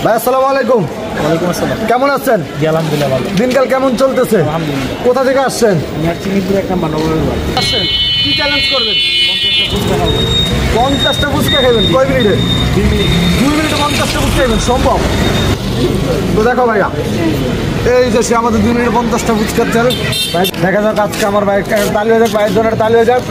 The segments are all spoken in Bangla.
ভাই আসসালামু আলাইকুম। ওয়ালাইকুম আসসালাম। কেমন আছেন? জি আলহামদুলিল্লাহ ভালো। দিনকাল কেমন চলতেছে? আলহামদুলিল্লাহ। কোথা থেকে আসছেন? চিনিপুর একটা মানবের বাড়ি। আসছেন কি চ্যালেঞ্জ করবেন? 50টা ফুচকা খাবো। 50টা ফুচকা খাবেন কয় মিনিটে? 2 মিনিট। 2 মিনিটে 50টা ফুচকা খাবেন সম্ভব? তো দেখো ভাইয়া, এই যে সে আমাদের 2 মিনিটে 50টা ফুচকা চ্যালেঞ্জ। ভাই দেখা যাক আজকে আমার ভাই তালি হয়ে যাক, ভাইয়ের জন্য তালি হয়ে যাক।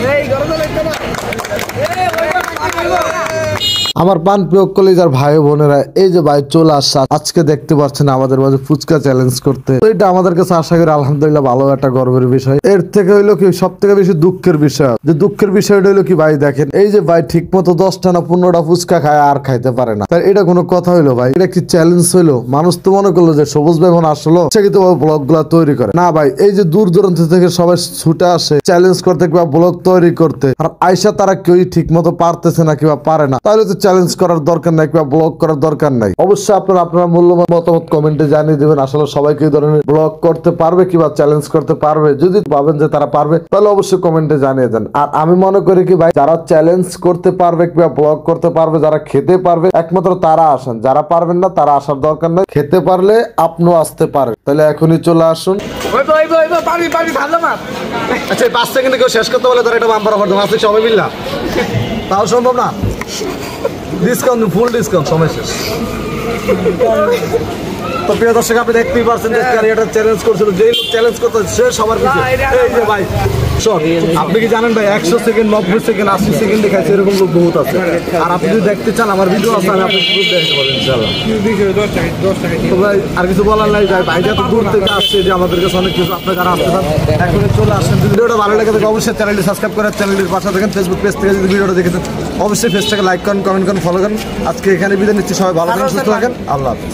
আমার পান প্রিয় কলেজার ভাই বোনেরা, এই যে ভাই চলে আসছে আজকে দেখতে পাচ্ছেন আমাদের মাঝে ফুচকা চ্যালেঞ্জ করতে। তো এটা আমাদের কাছে আশা করি আলহামদুলিল্লাহ ভালো একটা গর্বের বিষয়। এর থেকে হইলো কি সব থেকে বেশি দুঃখের বিষয়, যে দুঃখের বিষয়টা হইলো কি ভাই দেখেন, এই যে ভাই ঠিক মতো 10টা না 15টা ফুচকা খায় আর খাইতে পারে না। তাই এটা কোনো কথা হইলো ভাই? এটা কি চ্যালেঞ্জ হইলো? মানুষ তো মনে করলো যে সবুজ ভাই মনে আসলো সে কিন্তু ব্লগ গুলা তৈরি করে না ভাই। এই যে দূর দূরান্ত থেকে সবাই ছুটে আসে চ্যালেঞ্জ করতে কিংবা ব্লগ তৈরি করতে, আর আয়সা তারা কেউ ঠিক মতো পারতেছে না কিংবা পারে না, তাহলে তো চ্যালেঞ্জ করার দরকার নাই কিংবা ব্লগ করার দরকার নাই। অবশ্যই আপনার মূল্যবান মতামত কমেন্টে জানিয়ে দিবেন। আসলে সবাইকে এই ধরনের ব্লগ করতে পারবে কিংবা চ্যালেঞ্জ করতে পারবে? যদি ভাবেন যে তারা পারবে তাহলে অবশ্যই কমেন্টে জানিয়ে দেন। আর আমি মনে করি কি ভাই, যারা চ্যালেঞ্জ করতে পারবে কিংবা ব্লগ করতে পারবে, যারা খেতে পারবে একমাত্র তারা আসেন, যারা পারবেন না তারা আসার দরকার নাই। খেতে পারলে আপনিও আসতে পারেন, তাহলে এখনই চলে আসুন। আচ্ছা 5 সেকেন্ডে কেউ শেষ করতে বলে তার একটা বাম্পার অফার দেবো, সবাই মিললাম তাও সম্ভব না? ডিসকাউন্ট, ফুল ডিসকাউন্ট, সময় শেষ। তো প্রিয় দর্শক, আপনি দেখতেই পারছেন যে ক্যারিয়ারটা চ্যালেঞ্জ করছিল, যেই লোক চ্যালেঞ্জ করতে সে সবার পিছে। এই যে ভাই শট, আপনি কি জানেন ভাই 100 সেকেন্ড, 90 সেকেন্ড, 80 সেকেন্ড দেখাচ্ছে, এরকম লোক বহুত আছে। আর আপনি যদি দেখতে চান আমার ভিডিও আছে, আমি আপনি গ্রুপ দেখতে পারেন ইনশাআল্লাহ। তো ভাই আর কিছু বলার নাই, যাই ভাই যত দূর থেকে আসছে যে আমাদের কাছে অনেক কিছু, আপনার যারা আসতে চান এখনই চলে আসেন। যদি ভিডিওটা ভালো লাগে থাকে অবশ্যই চ্যানেলটি সাবস্ক্রাইব করেন, চ্যানেলটির পাশে দেখেন। ফেসবুক পেজ থেকে যদি ভিডিওটা দেখেছেন অবশ্যই পেজটাকে লাইক করেন, কমেন্ট করেন, ফলো করেন। আজকে এখানে বিদায় নিচ্ছি, সবাই ভালো থাকেন, সুস্থ থাকেন, আল্লাহ হাফেজ।